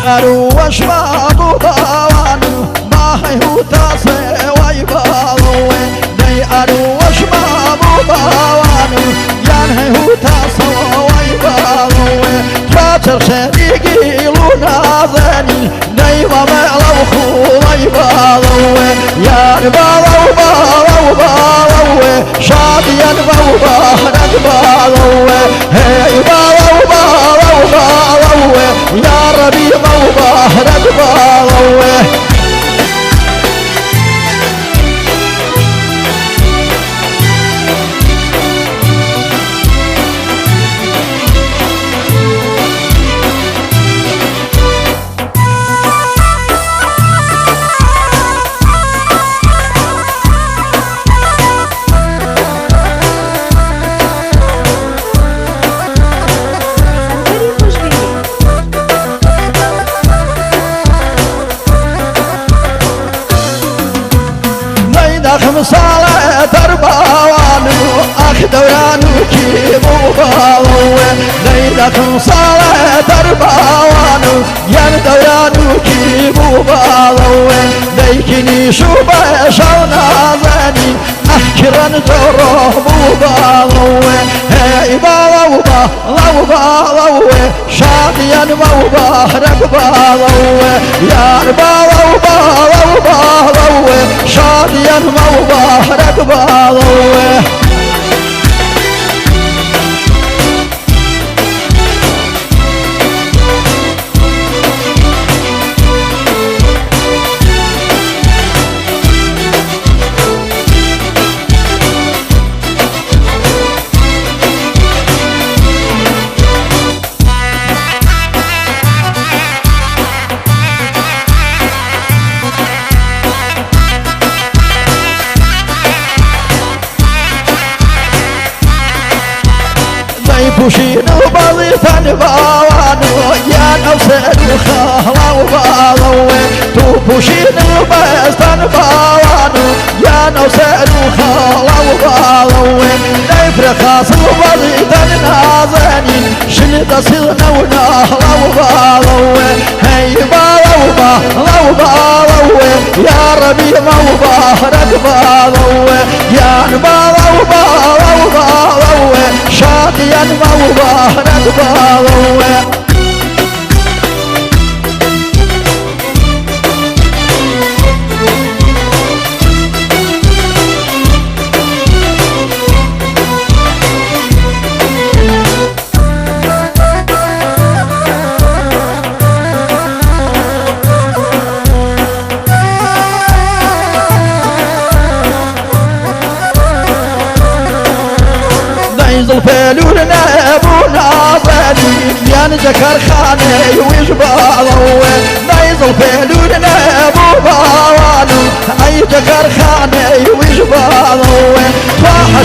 أروش ما ضوان ما هو تاسي ويبالوي دي أروش ما ضوان يان هو تاسي ويبالوي تراتر شريقي لنازني دي ومعلو خوي بالوي يان بالو بالو بالوي شاديا بوبارك بالوي هي بالو بالو بالوي يا ربي مبارك بالوي خمسالة ترباوان أخ دورانو كيبو بالوي ليلة خمسالة ترباوان ين دورانو كيبو بالوي ليكني شوبة شونا زاني أحكرا جربو بالوي هاي بالو بالوي شاديا مبارك بالوي يا بالو بالوي شاديا مبارك بالوي بوشين وبالي تنباوانو يا نوسد وخالا وبالوي تو بوشين وبالي تنباوانو يا نوسد وخالا وبالوي نيفر خاص وبالي تنازنين شنو تصيرنا ونهلا وبالوي هي بالوي يا ربي مبارك بالوي يا بالوي شاديا مبارك بالوي الفلولنا ابونا بني يان ذكر خاني ويجبالوي نايز الفلولنا ابو باوانو اي ذكر خاني ويجبالوي فاح